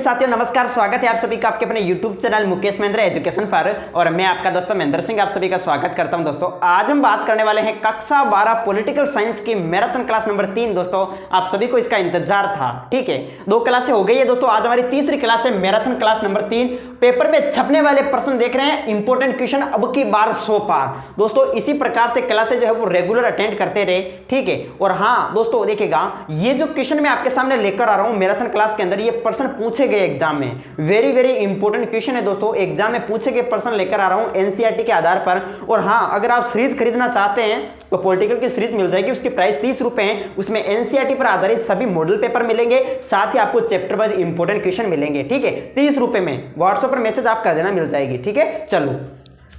साथियों नमस्कार, स्वागत है आप सभी का आपके अपने YouTube channel Mukesh Mahendra education पर। और मैं आपका दोस्तों महेंद्र सिंह आप सभी का स्वागत करता हूं। दोस्तों आज हम बात करने वाले हैं कक्षा 12 पॉलिटिकल साइंस की मैराथन क्लास नंबर 3। दोस्तों आप सभी को इसका इंतजार था, ठीक है। 2 क्लासें हो गई है दोस्तों, आज हमारी तीसरी क्लास है मैराथन क्लास नंबर 3। पेपर में छपने वाले प्रश्न देख रहे हैं, इंपॉर्टेंट क्वेश्चन अब की बार 100 पार। दोस्तों इसी प्रकार से क्लासें जो है वो रेगुलर अटेंड करते रहे, ठीक है। और हाँ दोस्तों देखिएगा, ये जो क्वेश्चन मैं आपके सामने लेकर आ रहा हूं मैराथन क्लास के अंदर, ये प्रश्न पूछे गए एग्जाम में, वेरी इंपॉर्टेंट क्वेश्चन है दोस्तों। एग्जाम में पूछे गए प्रश्न लेकर आ रहा हूं एनसीईआरटी के आधार पर। और हाँ, अगर आप सीरीज खरीदना चाहते हैं तो पॉलिटिकल की सीरीज मिल जाएगी, उसकी प्राइस 30 रुपए है। उसमें एनसीईआरटी पर आधारित सभी मॉडल पेपर मिलेंगे, साथ ही आपको चैप्टर वाइज इंपॉर्टेंट क्वेश्चन मिलेंगे, ठीक है। 30 रुपए में व्हाट्सएप पर मैसेज आप कर देना, मिल जाएगी, ठीक है। चलो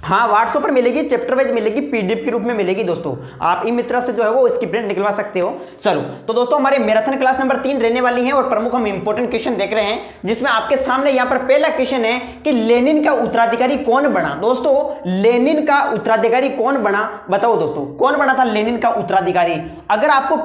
हाँ, व्हाट्सएप पर मिलेगी, चैप्टर वाइज मिलेगी, पीडीएफ के रूप में मिलेगी दोस्तों। आप ई मित्रा से जो है वो इसकी प्रिंट निकलवा सकते हो। चलो तो दोस्तों हमारे मैराथन क्लास नंबर 3 रहने वाली है और प्रमुख हम इंपॉर्टेंट क्वेश्चन देख रहे हैं, जिसमें आपके सामने यहाँ पर पहला क्वेश्चन है कि लेनिन का उत्तराधिकारी कौन बना। दोस्तों लेनिन का उत्तराधिकारी कौन बना, बताओ दोस्तों कौन बना था लेनिन का उत्तराधिकारी। अगर आपको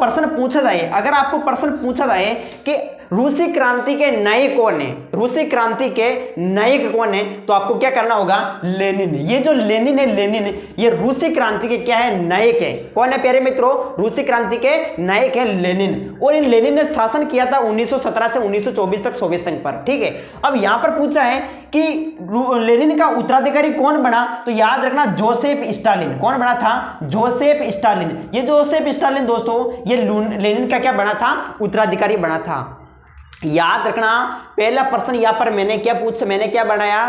प्रश्न पूछा जाए कि रूसी क्रांति के नायक कौन है, रूसी क्रांति के नायक कौन है, तो आपको क्या करना होगा, लेनिन। ये जो लेनिन है, लेनिन ये रूसी क्रांति के क्या है, नायक है। कौन है प्यारे मित्रों, रूसी क्रांति के नायक है लेनिन। और इन लेनिन ने शासन किया था 1917 से 1924 तक सोवियत संघ पर, ठीक है। अब यहां पर पूछा है कि लेनिन का उत्तराधिकारी कौन बना, तो याद रखना जोसेफ स्टालिन। कौन बना था, जोसेफ स्टालिन। ये जोसेफ स्टालिन दोस्तों ये लेनिन का क्या बना था, उत्तराधिकारी बना था। याद रखना पहला प्रश्न यहां पर मैंने क्या बनाया,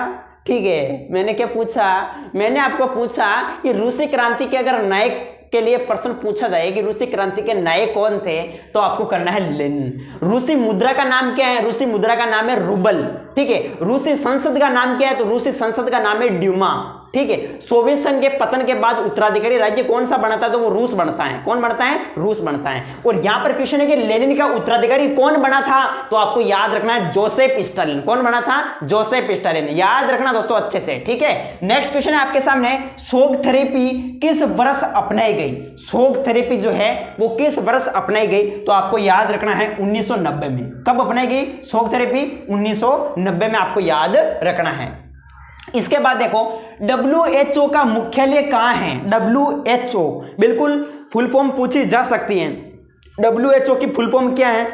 ठीक है। मैंने आपको पूछा कि रूसी क्रांति के अगर नायक के लिए प्रश्न पूछा जाए कि रूसी क्रांति के नायक कौन थे, तो आपको करना है लेनिन। रूसी मुद्रा का नाम क्या है, रूसी मुद्रा का नाम है रूबल, ठीक है। रूसी संसद का नाम क्या है, तो रूसी संसद का नाम है ड्यूमा, ठीक है। सोवियत संघ के पतन के बाद उत्तराधिकारी राज्य कौन सा बनता है, तो वो रूस बनता है। कौन बनता है, रूस बनता है। और यहां पर क्वेश्चन है कि लेनिन का उत्तराधिकारी कौन बना था, तो आपको याद रखना है जोसेफ स्टालिन। कौन बना था, जोसेफ स्टालिन। याद रखना दोस्तों अच्छे से, ठीक है। नेक्स्ट क्वेश्चन है आपके सामने, शॉक थेरेपी किस वर्ष अपनाई गई। शॉक थेरेपी जो है वो किस वर्ष अपनाई गई, तो आपको याद रखना है 1990 में। कब अपनाई गई शॉक थेरेपी, 1990 में आपको याद रखना है। इसके बाद देखो WHO का मुख्यालय कहां है। WHO बिल्कुल फुल फॉर्म पूछी जा सकती है। WHO की फुल फॉर्म क्या है,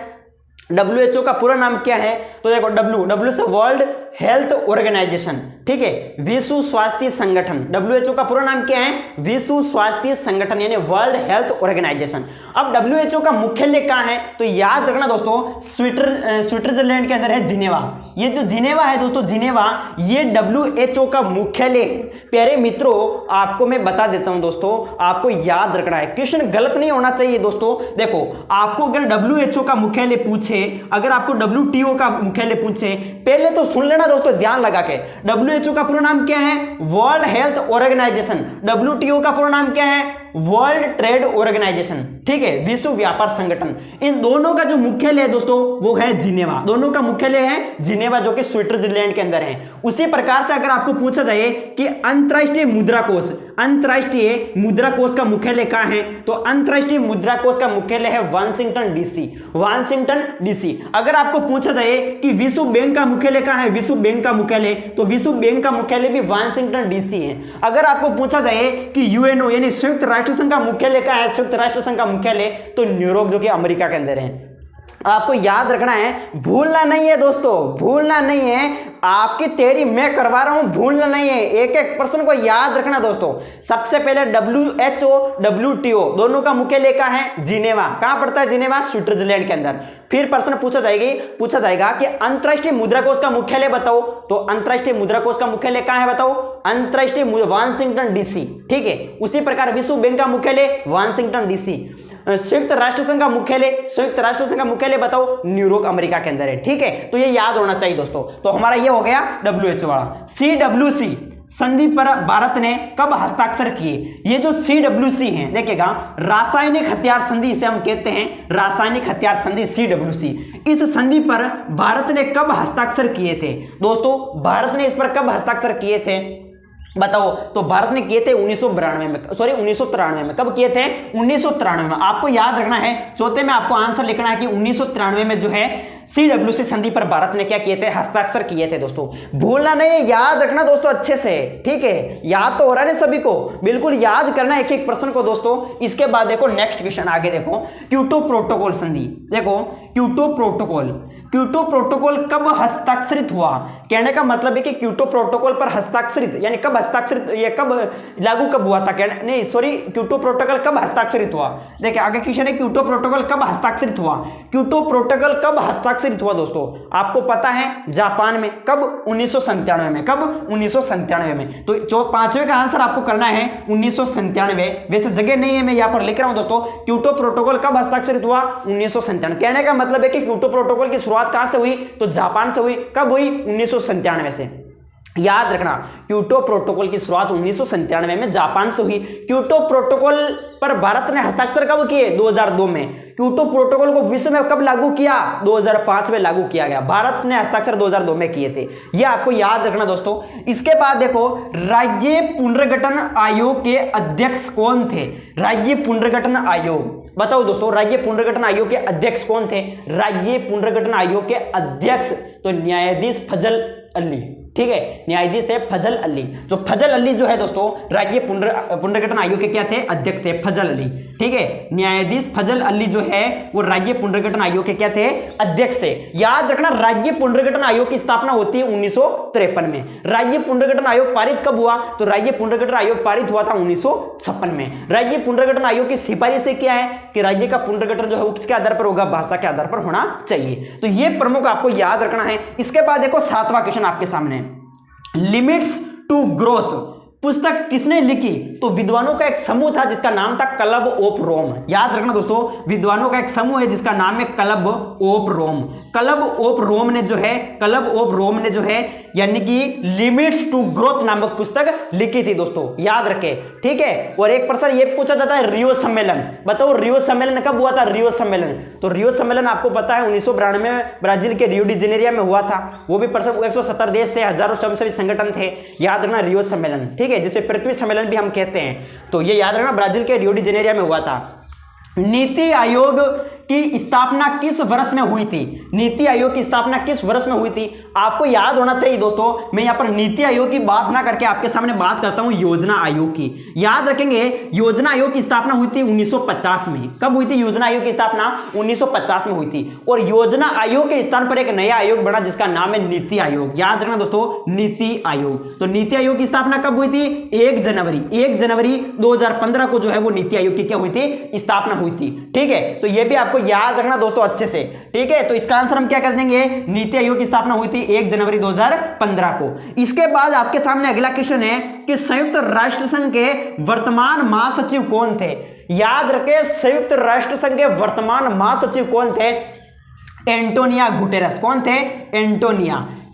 WHO का पूरा नाम क्या है, तो देखो W से वर्ल्ड हेल्थ ऑर्गेनाइजेशन, ठीक है, विश्व स्वास्थ्य संगठन। WHO का पूरा नाम क्या है, विश्व स्वास्थ्य संगठन यानी वर्ल्ड हेल्थ ऑर्गेनाइजेशन। अब WHO का मुख्यालय कहां है, तो याद रखना दोस्तों स्विट्जरलैंड के अंदर है जिनेवा। ये जो जिनेवा है दोस्तों, जिनेवा ये WHO का मुख्यालय है। प्यारे मित्रों आपको मैं बता देता हूं दोस्तों, आपको याद रखना है, क्वेश्चन गलत नहीं होना चाहिए दोस्तों। देखो आपको अगर WHO का मुख्यालय पूछे, अगर आपको WTO का मुख्यालय पूछे, पहले तो सुन लेना दोस्तों ध्यान लगा के। WHO का पूरा नाम क्या है, वर्ल्ड हेल्थ ऑर्गेनाइजेशन। WTO का पूरा नाम क्या है, वर्ल्ड ट्रेड ऑर्गेनाइजेशन, ठीक है, विश्व व्यापार संगठन। इन दोनों का जो मुख्यालय है दोस्तों वो है जिनेवा। दोनों का मुख्यालय है जिनेवा, जो कि स्विट्जरलैंड के अंदर है। उसी प्रकार से अगर आपको पूछा जाए कि अंतरराष्ट्रीय मुद्रा कोष का मुख्यालय कहां है, तो अंतरराष्ट्रीय मुद्रा कोष का मुख्यालय है वाशिंगटन डीसी। अगर आपको पूछा जाए कि विश्व बैंक का मुख्यालय कहां है, विश्व बैंक का मुख्यालय, तो विश्व बैंक का मुख्यालय भी वाशिंगटन डीसी है। अगर आपको पूछा जाए कि UNO यानी संयुक्त राष्ट्र संघ का मुख्यालय कहां है, संयुक्त राष्ट्र संघ का मुख्यालय तो न्यूयॉर्क, जो कि अमेरिका के अंदर है। आपको याद रखना है, भूलना नहीं है दोस्तों, भूलना नहीं है। आपकी तैयारी मैं करवा रहा हूं, भूलना नहीं है, एक एक प्रश्न को याद रखना दोस्तों। सबसे पहले WHO WTO दोनों का मुख्यालय कहां है, जिनेवा। कहां पड़ता है, जिनेवा, स्विट्जरलैंड के अंदर। फिर प्रश्न पूछा जाएगा कि अंतरराष्ट्रीय मुद्रा कोष का मुख्यालय बताओ, तो अंतरराष्ट्रीय मुद्रा कोष का मुख्यालय कहां है बताओ, अंतरराष्ट्रीय वाशिंगटन डीसी, ठीक है। उसी प्रकार विश्व बैंक का मुख्यालय वाशिंगटन डीसी। संयुक्त राष्ट्र संघ का मुख्यालय बताओ, न्यूयॉर्क अमेरिका के अंदर है, ठीक है। तो ये याद होना चाहिए दोस्तों। तो हमारा ये हो गया WHO वाला। CWC संधि पर भारत ने कब हस्ताक्षर किए। ये जो CWC है देखिएगा, रासायनिक हथियार संधि इसे हम कहते हैं, रासायनिक हथियार संधि CWC। इस संधि पर भारत ने कब हस्ताक्षर किए थे दोस्तों, भारत ने इस पर कब हस्ताक्षर किए थे बताओ, तो भारत ने किए थे 1993 में। कब किए थे, 1993 में। आपको याद रखना है, चौथे में आपको आंसर लिखना है कि 1993 में जो है CWC संधि पर भारत ने क्या किए थे, हस्ताक्षर किए थे दोस्तों। भूलना नहीं, याद रखना दोस्तों अच्छे से, ठीक है। याद तो हो रहा है सभी को, बिल्कुल याद करना एक एक प्रश्न को दोस्तों। इसके बाद देखो नेक्स्ट क्वेश्चन आगे देखो, क्योटो प्रोटोकॉल संधि। देखो क्योटो प्रोटोकॉल कब हस्ताक्षरित हुआ। कहने का मतलब है कि क्योटो प्रोटोकॉल पर हस्ताक्षरित यानी कब हस्ताक्षरित, ये कब लागू कब हुआ था, कहने नहीं सॉरी, क्योटो प्रोटोकॉल कब हस्ताक्षरित हुआ। देखिए आगे क्वेश्चन है, क्योटो प्रोटोकॉल कब हस्ताक्षरित हुआ। क्योटो प्रोटोकॉल कब हस्ताक्षरित हुआ दोस्तों, आपको पता है जापान में, कब 1997 में, कब 1997 में। तो जो पांचवें का आंसर आपको करना है 1997। वैसे जगह नहीं है, मैं यहां पर लिख रहा हूं दोस्तों, क्योटो प्रोटोकॉल कब हस्ताक्षरित हुआ, 1997। कहने का मतलब है कि क्योटो प्रोटोकॉल की शुरुआत कहां से हुई, तो जापान से हुई। कब हुई, 1997 से। याद रखना, क्योटो प्रोटोकॉल की शुरुआत 1997 में जापान से हुई। क्योटो प्रोटोकॉल पर भारत ने हस्ताक्षर कब किए, 2002 में। क्योटो प्रोटोकॉल को विश्व में कब लागू किया, 2005 में लागू किया गया। भारत ने हस्ताक्षर 2002 में किए थे, यह आपको याद रखना दोस्तों। इसके बाद देखो, राज्य पुनर्गठन आयोग के अध्यक्ष कौन थे। राज्य पुनर्गठन आयोग, बताओ दोस्तों, राज्य पुनर्गठन आयोग के अध्यक्ष कौन थे। राज्य पुनर्गठन आयोग के अध्यक्ष तो न्यायाधीश फजल अली, ठीक है, न्यायाधीश थे फजल अली। जो फजल अली जो है दोस्तों, राज्य पुनर्गठन आयोग के क्या थे, अध्यक्ष थे, फजल अली, ठीक है। न्यायाधीश फजल अली जो है वो राज्य पुनर्गठन आयोग के क्या थे, अध्यक्ष थे। याद रखना, राज्य पुनर्गठन आयोग की स्थापना होती है 1953 में। राज्य पुनर्गठन आयोग पारित कब हुआ, तो राज्य पुनर्गठन आयोग पारित हुआ था 1956 में। राज्य पुनर्गठन आयोग की सिफारिश से क्या है कि राज्य का पुनर्गठन जो है वो किसके आधार पर होगा, भाषा के आधार पर होना चाहिए। तो ये प्रमुख आपको याद रखना है। इसके बाद देखो 7वां क्वेश्चन आपके सामने, लिमिट्स टू ग्रोथ पुस्तक किसने लिखी, तो विद्वानों का एक समूह था जिसका नाम था क्लब ऑफ रोम। याद रखना दोस्तों, विद्वानों का एक समूह है जिसका नाम है Club of Rome. Club of Rome ने जो है, क्लब ऑफ रोम ने जो है यानी कि लिमिट्स टू ग्रोथ नामक पुस्तक लिखी थी दोस्तों, याद रखे, ठीक है। और एक प्रश्न ये पूछा जाता है, रियो सम्मेलन, बताओ रियो सम्मेलन कब हुआ था। रियो सम्मेलन, तो रियो सम्मेलन आपको पता है 1992 में ब्राजील के रियो डी जेनेरिया में हुआ था। वो भी प्रश्न 170 देश थे, हजारों स्वयंसेवी संगठन थे। याद रखना रियो सम्मेलन, ठीक है, जिसे पृथ्वी सम्मेलन भी हम कहते हैं। तो ये याद रखना, ब्राजील के रियो डी जेनेरिया में हुआ था। नीति आयोग की स्थापना किस वर्ष में हुई थी। नीति आयोग की स्थापना किस वर्ष में हुई थी, आपको याद होना चाहिए दोस्तों। मैं यहां पर नीति आयोग की बात ना करके आपके सामने बात करता हूं योजना आयोग की। याद रखेंगे, योजना आयोग की स्थापना हुई थी 1950 में। कब हुई थी योजना आयोग की स्थापना, 1950 में हुई थी। और योजना आयोग के स्थान पर एक नया आयोग बना जिसका नाम है नीति आयोग। याद रखना दोस्तों, नीति आयोग। तो नीति आयोग की स्थापना कब हुई थी, 1 जनवरी 2015 को जो है वो नीति आयोग की क्या हुई थी, स्थापना हुई थी, ठीक है। तो ये भी आपको याद रखना दोस्तों अच्छे से, ठीक है। तो इसका आंसर हम क्या कर देंगे, नीति आयोग की स्थापना हुई थी 1 जनवरी 2015 को। इसके बाद आपके सामने अगला क्वेश्चन है कि संयुक्त राष्ट्र संघ के वर्तमान महासचिव कौन थे। याद रखें, संयुक्त राष्ट्र संघ के वर्तमान महासचिव कौन थे, एंटोनिया गुटेरस। कौन थे,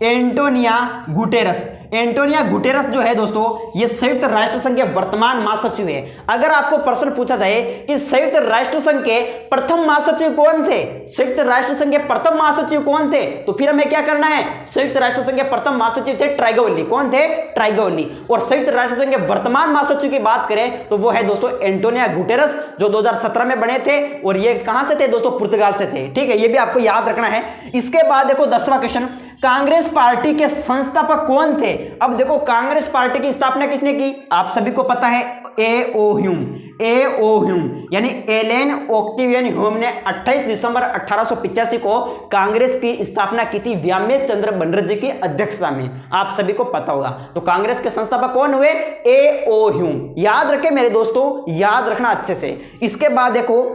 एंटोनिया गुटेरस। एंटोनिया गुटेरस जो है दोस्तों, ये संयुक्त राष्ट्र संघ के वर्तमान महासचिव है। अगर आपको प्रश्न पूछा जाए कि संयुक्त राष्ट्र संघ के प्रथम महासचिव कौन थे, संयुक्त राष्ट्र संघ के प्रथम महासचिव कौन थे, तो फिर हमें क्या करना है, संयुक्त राष्ट्र संघ के प्रथम महासचिव थे ट्राइगोवली। कौन थे, ट्राइगोवली। और संयुक्त राष्ट्र संघ के वर्तमान महासचिव की बात करें तो वो है दोस्तों एंटोनिया गुटेरस, जो 2017 में बने थे। और ये कहां से थे दोस्तों, पुर्तगाल से थे, ठीक है। ये भी आपको याद रखना है। इसके बाद देखो 10वां क्वेश्चन, कांग्रेस पार्टी के संस्थापक कौन थे। अब देखो, कांग्रेस पार्टी की स्थापना किसने की, आप सभी को पता है, ए.ओ. ह्यूम यानी एलेन ऑक्टेवियन ह्यूम ने 28 दिसंबर 1885 को कांग्रेस की स्थापना की थी व्यामेश चंद्र बनर्जी की अध्यक्षता में। आप सभी को पता होगा। तो कांग्रेस के संस्थापक कौन हुए, ए.ओ. ह्यूम। याद रखें मेरे दोस्तों, याद रखना अच्छे से। इसके बाद देखो,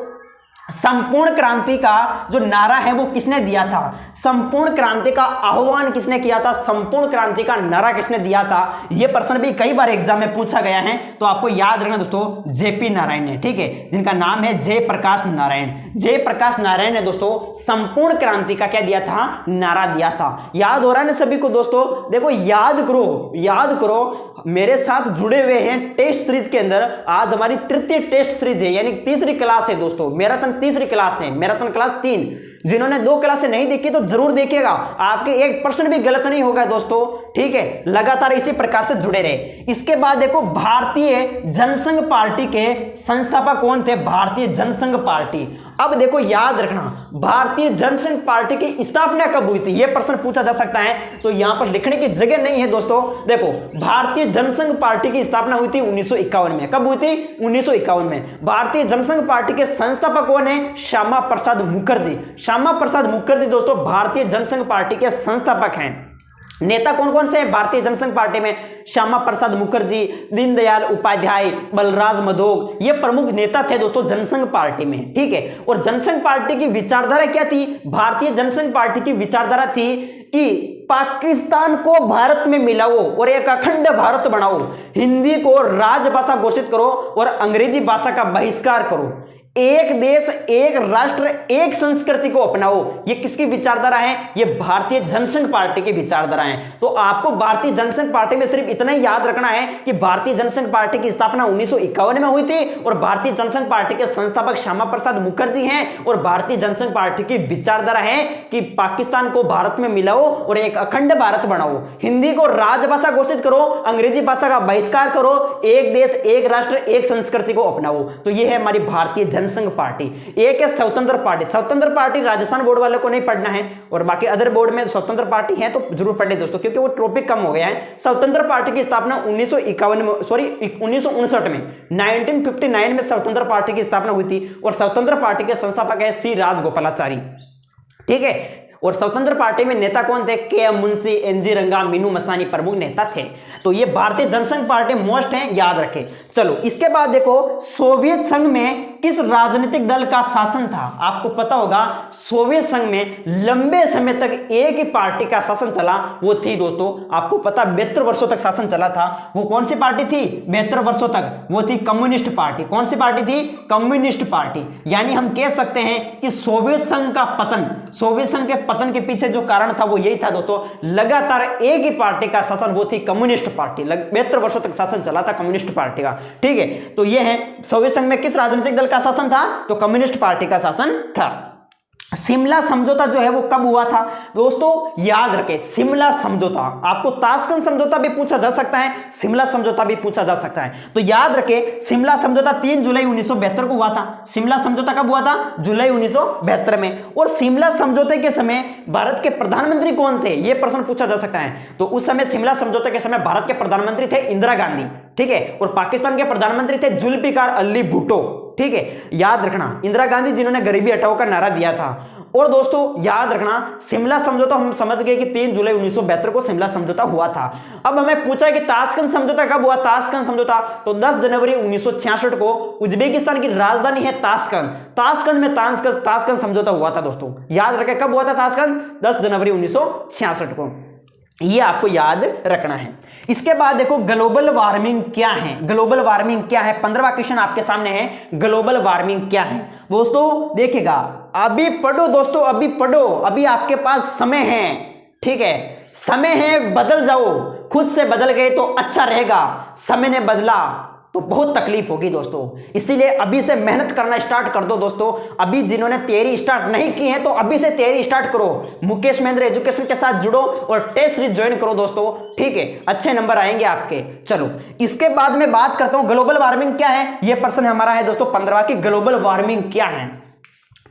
संपूर्ण क्रांति का जो नारा है वो किसने दिया था, संपूर्ण क्रांति का आह्वान किसने किया था, संपूर्ण क्रांति का नारा किसने दिया था। यह प्रश्न भी कई बार एग्जाम में पूछा गया है, तो आपको याद रखना दोस्तों, जेपी नारायण ने, ठीक है, जिनका नाम है जयप्रकाश नारायण। जयप्रकाश नारायण ने दोस्तों संपूर्ण क्रांति का क्या दिया था, नारा दिया था। याद हो रहा है ना सभी को दोस्तों। देखो याद करो, मेरे साथ जुड़े हुए हैं टेस्ट सीरीज के अंदर। आज हमारी तृतीय टेस्ट सीरीज है, यानी तीसरी क्लास है दोस्तों, मैराथन तीसरी क्लास है, मैराथन क्लास 3। जिन्होंने 2 क्लासें नहीं देखी तो जरूर देखिएगा, आपके एक प्रश्न भी गलत नहीं होगा दोस्तों। ठीक है, लगातार इसी प्रकार से जुड़े रहे। इसके बाद देखो भारतीय जनसंघ पार्टी के संस्थापक कौन थे? भारतीय जनसंघ पार्टी। अब देखो याद रखना, भारतीय जनसंघ पार्टी की स्थापना कब हुई थी, यह प्रश्न पूछा जा सकता है, तो यहां पर लिखने की जगह नहीं है दोस्तों। देखो भारतीय जनसंघ पार्टी की स्थापना हुई थी 1951 में। कब हुई थी? 1951 में। भारतीय जनसंघ पार्टी के संस्थापक कौन है? श्यामा प्रसाद मुखर्जी। श्यामा प्रसाद मुखर्जी दोस्तों भारतीय जनसंघ पार्टी के संस्थापक हैं। नेता कौन कौन से हैं भारतीय जनसंघ पार्टी में? श्यामा प्रसाद मुखर्जी, दीनदयाल उपाध्याय, बलराज मधोक, ये प्रमुख नेता थे दोस्तों जनसंघ पार्टी में, ठीक है। और जनसंघ पार्टी की विचारधारा क्या थी? भारतीय जनसंघ पार्टी की विचारधारा थी कि पाकिस्तान को भारत में मिलाओ और एक अखंड भारत बनाओ, हिंदी को राजभाषा घोषित करो और अंग्रेजी भाषा का बहिष्कार करो, एक देश एक राष्ट्र एक संस्कृति को अपनाओ। ये किसकी विचारधारा है? ये भारतीय जनसंघ पार्टी की विचारधारा है। तो आपको भारतीय जनसंघ पार्टी में सिर्फ इतना ही याद रखना है कि भारतीय जनसंघ पार्टी की स्थापना 1951 में हुई थी और भारतीय जनसंघ पार्टी के संस्थापक श्यामा प्रसाद मुखर्जी हैं और भारतीय जनसंघ पार्टी की विचारधारा है कि पाकिस्तान को भारत में मिलाओ और एक अखंड भारत बनाओ, हिंदी को राजभाषा घोषित करो, अंग्रेजी भाषा का बहिष्कार करो, एक देश एक राष्ट्र एक संस्कृति को अपनाओ। तो यह है हमारी भारतीय जनसंघ पार्टी। एक है स्वतंत्र पार्टी। स्वतंत्र पार्टी राजस्थान बोर्ड वालों को नहीं पढ़ना है और बाकी अदर बोर्ड में स्वतंत्र पार्टी है तो जरूर पढ़े दोस्तों, क्योंकि वो टॉपिक कम हो गया है। स्वतंत्र पार्टी की स्थापना 1959 में 1959 में स्वतंत्र पार्टी की स्थापना हुई थी और स्वतंत्र पार्टी के संस्थापक है सी राजगोपालाचारी, ठीक है। और स्वतंत्र पार्टी में नेता कौन थे? के एम मुंशी, एनजी रंगा, मीनू मसानी प्रमुख नेता थे। तो ये भारतीय जनसंघ पार्टी मोस्ट है, याद रखें। चलो इसके बाद देखो सोवियत संघ में किस राजनीतिक दल का शासन था? आपको पता होगा सोवियत संघ में लंबे समय तक एक ही पार्टी का शासन चला, वो थी दोस्तों, आपको पता 72 वर्षों तक शासन चला था। वो कौन सी पार्टी थी? 72 वर्षों तक वो थी कम्युनिस्ट पार्टी। कौन सी पार्टी थी? Communist party. यानी हम कह सकते हैं कि सोवियत संघ का पतन, सोवियत संघ के पतन के पीछे जो कारण था वो यही था दोस्तों, लगातार एक ही पार्टी का शासन, वो थी कम्युनिस्ट पार्टी। 72 वर्षों तक शासन चला था कम्युनिस्ट पार्टी का, ठीक है। तो ये है सोवियत संघ में किस राजनीतिक दल का शासन था? तो कम्युनिस्ट पार्टी का शासन था। शिमला समझौता जो है वो कब हुआ था दोस्तों? याद रखें शिमला समझौता। आपको ताशकंद समझौता भी पूछा जा सकता है, शिमला समझौता भी पूछा जा सकता है। तो याद रखें शिमला समझौता 3 जुलाई 1972 को हुआ था। शिमला समझौता कब हुआ था? जुलाई 1972 में। और शिमला समझौते के समय भारत के प्रधानमंत्री कौन थे? यह प्रश्न पूछा जा सकता है। तो उस समय शिमला समझौते के समय भारत के प्रधानमंत्री थे इंदिरा गांधी, ठीक है। और पाकिस्तान के प्रधानमंत्री थे जुल्फिकार अली भुट्टो, ठीक है। याद रखना इंदिरा गांधी जिन्होंने गरीबी हटाओ का नारा दिया था। और दोस्तों याद रखना शिमला समझौता हम समझ गए कि 3 जुलाई 1972 को शिमला समझौता हुआ था। अब हमें पूछा है कि ताशकंद समझौता कब हुआ? ताशकंद समझौता तो 10 जनवरी 1966 को उज्बेकिस्तान की राजधानी है ताशकंद, ताशकंद में ताशकंद समझौता हुआ था दोस्तों। याद रखें कब हुआ था ताशकंद? 10 जनवरी 1966 को। ये आपको याद रखना है। इसके बाद देखो ग्लोबल वार्मिंग क्या है? ग्लोबल वार्मिंग क्या है? 15वां क्वेश्चन आपके सामने है, ग्लोबल वार्मिंग क्या है दोस्तों? देखिएगा, अभी पढ़ो दोस्तों, अभी पढ़ो, अभी आपके पास समय है, ठीक है। समय है, बदल जाओ, खुद से बदल गए तो अच्छा रहेगा, समय ने बदला तो बहुत तकलीफ होगी दोस्तों। इसीलिए अभी से मेहनत करना स्टार्ट कर दो दोस्तों। अभी जिन्होंने तैयारी स्टार्ट नहीं की है तो अभी से तैयारी स्टार्ट करो, मुकेश महेंद्र एजुकेशन के साथ जुड़ो और टेस्ट सीरीज ज्वाइन करो दोस्तों, ठीक है। अच्छे नंबर आएंगे आपके। चलो इसके बाद में बात करता हूं ग्लोबल वार्मिंग क्या है। यह प्रश्न हमारा है दोस्तों 15वां की, ग्लोबल वार्मिंग क्या है।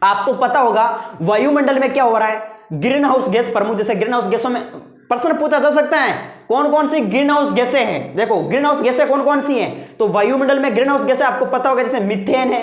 आपको पता होगा वायुमंडल में क्या हो रहा है, ग्रीन हाउस गैस प्रमुख, जैसे ग्रीन हाउस गैसों में प्रश्न पूछा जा सकता है कौन कौन सी ग्रीन हाउस गैसें हैं। देखो ग्रीन हाउस गैसें कौन कौन सी हैं, तो वायुमंडल में ग्रीन हाउस गैसें आपको पता होगा, जैसे मीथेन है,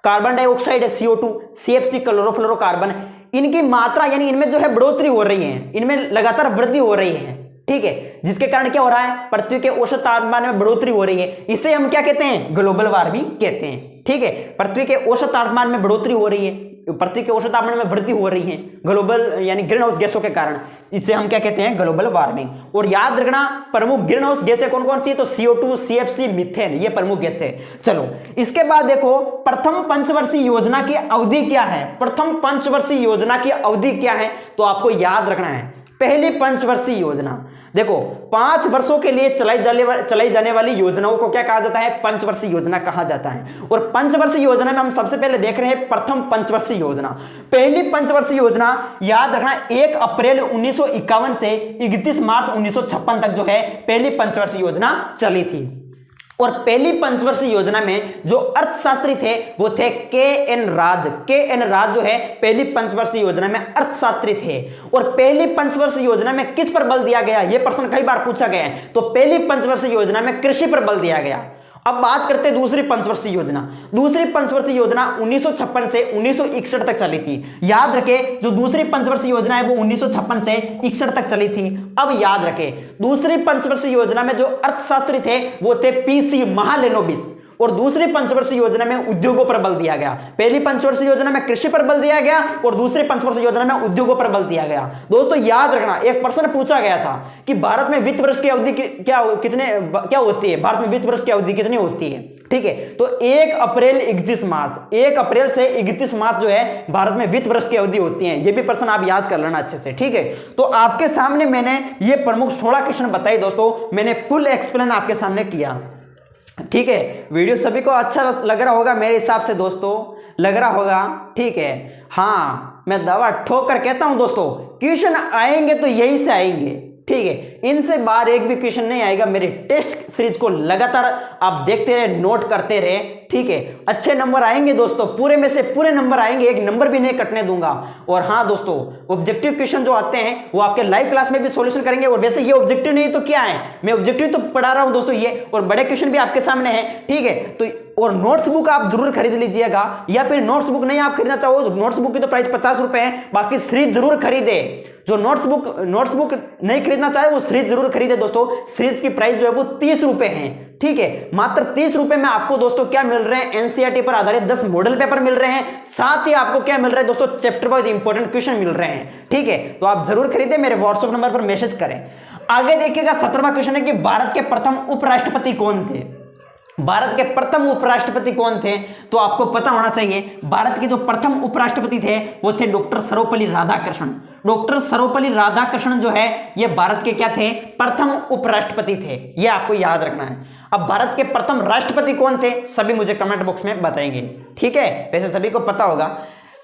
कार्बन डाइऑक्साइड है CO2, CFC क्लोरोफ्लोरोकार्बन। इनकी मात्रा यानी इनमें जो है बढ़ोतरी हो रही है, इनमें लगातार वृद्धि हो रही है, ठीक है, जिसके कारण क्या हो रहा है, पृथ्वी के औसत तापमान में बढ़ोतरी हो रही है। इसे हम क्या कहते हैं, ग्लोबल वार्मिंग कहते हैं, ठीक है। पृथ्वी के औसत तापमान में बढ़ोतरी हो रही है, पृथ्वी के औसत तापमान में वृद्धि हो रही है ग्लोबल यानी ग्रीन हाउस गैसों के कारण, इसे हम क्या कहते हैं, ग्लोबल वार्मिंग। और याद रखना प्रमुख ग्रीन हाउस गैसें कौन कौन सी है, तो CO2, CFC, मीथेन, ये प्रमुख गैसें। चलो इसके बाद देखो प्रथम पंचवर्षीय योजना की अवधि क्या है। प्रथम पंचवर्षीय योजना की अवधि क्या है, तो आपको याद रखना है पहली पंचवर्षीय योजना। देखो 5 वर्षों के लिए चलाई जाने वाली योजनाओं को क्या कहा जाता है? पंचवर्षीय योजना कहा जाता है। और पंचवर्षीय योजना में हम सबसे पहले देख रहे हैं प्रथम पंचवर्षीय योजना। पहली पंचवर्षीय योजना याद रखना 1 अप्रैल 1951 से 31 मार्च 1956 तक जो है पहली पंचवर्षीय योजना चली थी। और पहली पंचवर्षीय योजना में जो अर्थशास्त्री थे वो थे के.एन. राज। के.एन. राज जो है पहली पंचवर्षीय योजना में अर्थशास्त्री थे। और पहली पंचवर्षीय योजना में किस पर बल दिया गया? यह प्रश्न कई बार पूछा गया है। तो पहली पंचवर्षीय योजना में कृषि पर बल दिया गया। अब बात करते हैं दूसरी पंचवर्षीय योजना। दूसरी पंचवर्षीय योजना 1956 से 1961 तक चली थी। याद रखें जो दूसरी पंचवर्षीय योजना है वो 1956 से 61 तक चली थी। अब याद रखें दूसरी पंचवर्षीय योजना में जो अर्थशास्त्री थे वो थे पीसी महालेनोबिस। और दूसरी पंचवर्षीय योजना में उद्योगों पर बल दिया गया। पहली पंचवर्षीय योजना में कृषि पर बल दिया गया और दूसरी पंचवर्षीय योजना में उद्योगों पर बल दिया गया। दोस्तों याद रखना एक प्रश्न पूछा गया था कि भारत में वित्त वर्ष की अवधि क्या होती है? भारत में वित्त वर्ष की अवधि कितनी होती है? ठीक है, तो 1 अप्रैल 31 मार्च 1 अप्रैल से 31 मार्च जो है भारत में वित्त वर्ष की अवधि होती है। ये भी प्रश्न आप याद कर लेना अच्छे से। ठीक है, तो आपके सामने मैंने ये प्रमुख 16 क्वेश्चन बताए दोस्तों। मैंने फुल एक्सप्लेन आपके सामने किया। ठीक है, वीडियो सभी को अच्छा लग रहा होगा मेरे हिसाब से दोस्तों, लग रहा होगा। ठीक है, हाँ मैं दावा ठोक कर कहता हूं दोस्तों क्वेश्चन आएंगे तो यही से आएंगे। ठीक है, इनसे बाहर एक भी क्वेश्चन नहीं आएगा। मेरे टेस्ट सीरीज को लगातार आप देखते रहे, नोट करते रहे। ठीक है, अच्छे नंबर आएंगे दोस्तों, पूरे में से पूरे नंबर आएंगे, एक नंबर भी नहीं कटने दूंगा। और हाँ दोस्तों ऑब्जेक्टिव क्वेश्चन जो आते हैं वो आपके लाइव क्लास में भी सॉल्यूशन करेंगे। और वैसे ये ऑब्जेक्टिव नहीं तो क्या है, मैं ऑब्जेक्टिव तो पढ़ा रहा हूं दोस्तों ये, और बड़े क्वेश्चन भी आपके सामने है। ठीक है, तो और नोट्स बुक आप जरूर खरीद लीजिएगा, या फिर नोट्स बुक नहीं आप खरीदना चाहो तो नोट्स बुक की तो प्राइस 50 रुपए है, बाकी सीरीज जरूर खरीदे। जो नोट्स बुक नहीं खरीदना चाहे वो सीरीज जरूर खरीदे दोस्तों। सीरीज की प्राइस जो है वो 30 रुपए है। ठीक है, मात्र 30 रुपए में आपको दोस्तों क्या मिल रहे हैं? एनसीईआरटी पर आधारित 10 मॉडल पेपर मिल रहे हैं, साथ ही आपको क्या मिल रहा है दोस्तों? चैप्टर वाइज इंपॉर्टेंट क्वेश्चन मिल रहे हैं। ठीक है, तो आप जरूर खरीदे, मेरे व्हाट्सएप नंबर पर मैसेज करें। आगे देखिएगा 17वां क्वेश्चन है कि भारत के प्रथम उपराष्ट्रपति कौन थे? भारत के प्रथम उपराष्ट्रपति कौन थे? तो आपको पता होना चाहिए भारत के जो प्रथम उपराष्ट्रपति थे वो थे डॉक्टर सर्वपल्ली राधाकृष्णन। डॉक्टर सर्वपल्ली राधाकृष्णन जो है ये भारत के क्या थे? प्रथम उपराष्ट्रपति थे। ये आपको याद रखना है। अब भारत के प्रथम राष्ट्रपति कौन थे? सभी मुझे कमेंट बॉक्स में बताएंगे। ठीक है, वैसे सभी को पता होगा।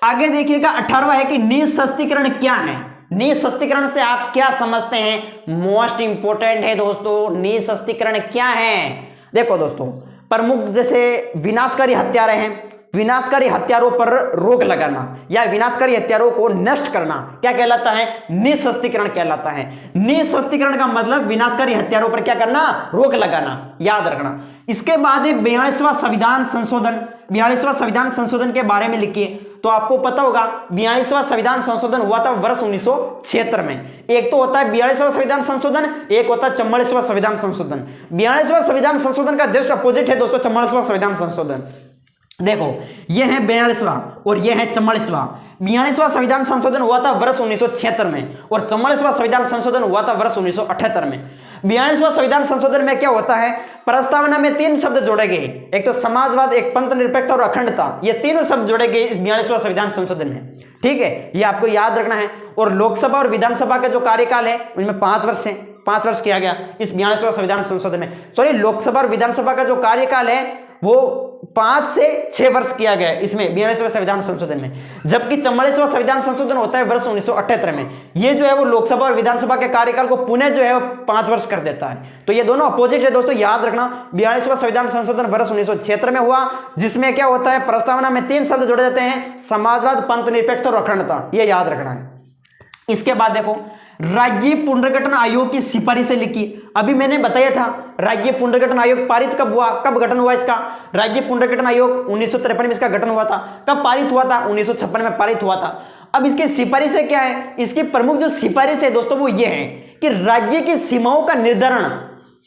आगे देखिएगा 18वां है कि निःशस्त्रीकरण क्या है? निःशस्त्रीकरण से आप क्या समझते हैं? मोस्ट इंपोर्टेंट है दोस्तों, निःशस्त्रीकरण क्या है? देखो दोस्तों प्रमुख जैसे विनाशकारी हत्यारे हैं, विनाशकारी हथियारों पर रोक लगाना या विनाशकारी हथियारों को नष्ट करना क्या कहलाता है? निःशस्त्रीकरण कहलाता है। निःशस्त्रीकरण का मतलब विनाशकारी हथियारों पर क्या करना? रोक लगाना, याद रखना। इसके बाद 42वां संविधान संशोधन, 42वां संविधान संशोधन के बारे में लिखिए। तो आपको पता होगा 42वां संविधान संशोधन हुआ था वर्ष 1976 में। एक तो होता है 42वां संविधान संशोधन, एक होता है 44वां संविधान संशोधन। 42वां संविधान संशोधन का जस्ट अपोजिट है दोस्तों 44वां संविधान संशोधन। देखो ये है 42वां और ये है 44वां। 42वां संविधान संशोधन हुआ था वर्ष 1976 में और 44वां संविधान संशोधन हुआ था वर्ष 1978 में। 42वां संविधान संशोधन में क्या होता है? प्रस्तावना में 3 शब्द जोड़े गए, एक तो समाजवाद, एक पंथ निरपेक्षता और अखंडता। ये तीनों शब्द जोड़े गए 42वां संविधान संशोधन में। ठीक है, ये आपको याद रखना है। और लोकसभा और विधानसभा का जो कार्यकाल है उनमें 5 वर्ष है, 5 वर्ष किया गया इस 42वां संविधान संशोधन में। सॉरी, लोकसभा और विधानसभा का जो कार्यकाल है वो 5 से 6 वर्ष किया गया इसमें 42वें संविधान संशोधन में। जबकि 44वां संविधान संशोधन होता है वर्ष 1978 में। ये जो है वो लोकसभा और विधानसभा के कार्यकाल को पुनः जो है वो 5 वर्ष कर देता है। तो ये दोनों अपोजिट है दोस्तों, याद रखना। 42वां संविधान संशोधन वर्ष 1976 में हुआ, जिसमें क्या होता है? प्रस्तावना में 3 शब्द जोड़े जाते हैं, समाजवाद, पंथ निरपेक्षता और अखंडता। ये याद रखना है। इसके बाद देखो राज्य पुनर्गठन आयोग की सिफारिशें लिखी। अभी मैंने बताया था राज्य पुनर्गठन आयोग पारित कब हुआ, कब गठन हुआ इसका? राज्य पुनर्गठन आयोग 1953 में इसका गठन हुआ था। कब पारित हुआ था? 1956 में पारित हुआ था। अब इसकी सिफारिशें क्या है? इसकी प्रमुख जो सिफारिश है दोस्तों वो ये है कि राज्य की सीमाओं का निर्धारण,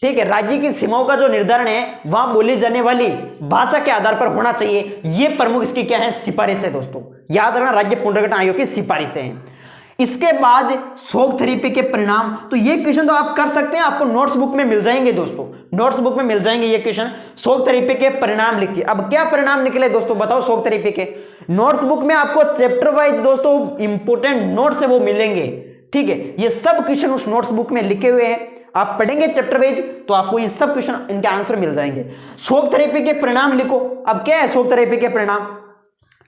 ठीक है, राज्य की सीमाओं का जो निर्धारण है वहां बोली जाने वाली भाषा के आधार पर होना चाहिए। ये प्रमुख इसकी क्या है? सिफारिश है दोस्तों, याद रखना। राज्य पुनर्गठन आयोग की सिफारिशें हैं। इसके बाद शोक थेरेपी के परिणाम। तो ये क्वेश्चन तो आप कर सकते हैं, आपको नोट्स बुक में मिल जाएंगे दोस्तों, नोट्स बुक में मिल जाएंगे ये क्वेश्चन। शोक थेरेपी के परिणाम लिखिए। अब क्या परिणाम निकले दोस्तों बताओ शोक थेरेपी के? नोट्स बुक में आपको चैप्टर वाइज दोस्तों इंपोर्टेंट नोट्स है वो मिलेंगे। ठीक है, ये सब क्वेश्चन उस नोट्स बुक में लिखे हुए हैं। आप पढ़ेंगे चैप्टर वाइज तो आपको ये सब क्वेश्चन इनके आंसर मिल जाएंगे। शोक थेरेपी के परिणाम लिखो। अब क्या है शोक थेरेपी के परिणाम?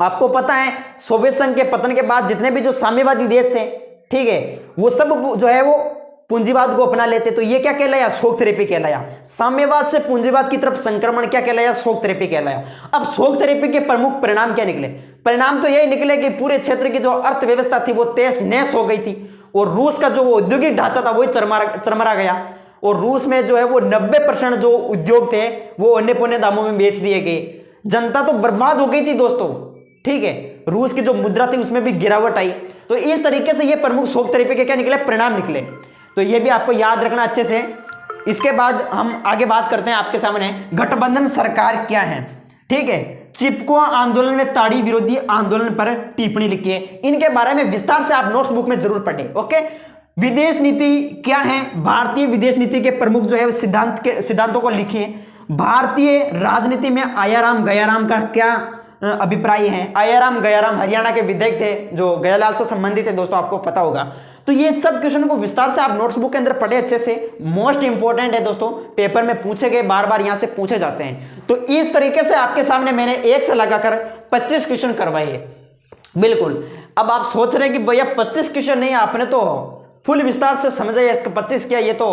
आपको पता है सोवियत संघ के पतन के बाद जितने भी जो साम्यवादी देश थे, ठीक है, वो सब जो है वो पूंजीवाद को अपना लेते। तो ये क्या कहलाया? शोक थेरेपी कहलाया। साम्यवाद से पूंजीवाद की तरफ संक्रमण क्या कहलाया? शोक थेरेपी कहलाया। अब शोक थेरेपी के प्रमुख परिणाम क्या निकले? परिणाम तो यही निकले कि पूरे क्षेत्र की जो अर्थव्यवस्था थी वो तहस नहस हो गई थी और रूस का जो औद्योगिक ढांचा था वही चरमरा गया और रूस में जो है वो 90% जो उद्योग थे वो औने पौने दामों में बेच दिए गए। जनता तो बर्बाद हो गई थी दोस्तों, ठीक है। रूस की जो मुद्रा थी उसमें भी गिरावट आई। तो इस तरीके से ये प्रमुख शोक थेरेपी के क्या निकले? परिणाम निकले। तो ये भी आपको याद रखना अच्छे से। इसके बाद हम आगे बात करते हैं आपके सामने गठबंधन सरकार क्या है, ठीक है। चिपको आंदोलन में ताड़ी विरोधी आंदोलन पर टिप्पणी लिखी है। इनके बारे में विस्तार से आप नोट्स बुक में जरूर पढ़ें, ओके। विदेश नीति क्या है? भारतीय विदेश नीति के प्रमुख जो है सिद्धांतों को लिखिए। भारतीय राजनीति में आयाराम गयाराम का क्या अभिप्राय है? आयाराम गयाराम हरियाणा के विधायक थे जो गयालाल से संबंधित है दोस्तों, आपको पता होगा। तो ये सब क्वेश्चन को विस्तार से आप नोट्स बुक के अंदर पढ़े अच्छे से। मोस्ट इंपोर्टेंट है दोस्तों, पेपर में पूछे गए, बार बार यहां से पूछे जाते हैं। तो इस तरीके से आपके सामने मैंने एक से लगाकर 25 क्वेश्चन करवाए हैं। बिल्कुल। अब आप सोच रहे हैं कि भैया 25 क्वेश्चन नहीं, आपने तो फुल विस्तार से समझा है इसका 25 क्या, ये तो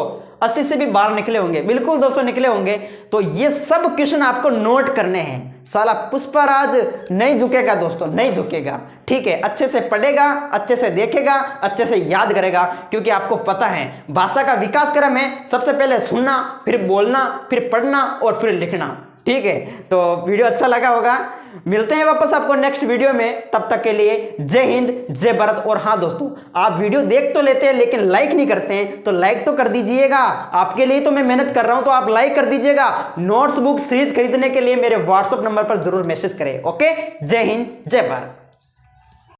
80 से भी बाहर निकले होंगे। बिल्कुल दोस्तों निकले होंगे। तो ये सब क्वेश्चन आपको नोट करने हैं। साला पुष्पराज नहीं झुकेगा दोस्तों, नहीं झुकेगा, ठीक है। अच्छे से पढ़ेगा, अच्छे से देखेगा, अच्छे से याद करेगा, क्योंकि आपको पता है भाषा का विकास क्रम है सबसे पहले सुनना, फिर बोलना, फिर पढ़ना और फिर लिखना, ठीक है। तो वीडियो अच्छा लगा होगा। मिलते हैं वापस आपको नेक्स्ट वीडियो में, तब तक के लिए जय हिंद जय भारत। और हाँ दोस्तों, आप वीडियो देख तो लेते हैं लेकिन लाइक नहीं करते हैं, तो लाइक तो कर दीजिएगा। आपके लिए तो मैं मेहनत कर रहा हूं, तो आप लाइक कर दीजिएगा। नोट्स बुक सीरीज खरीदने के लिए मेरे व्हाट्सएप नंबर पर जरूर मैसेज करें, ओके। जय हिंद जय भारत।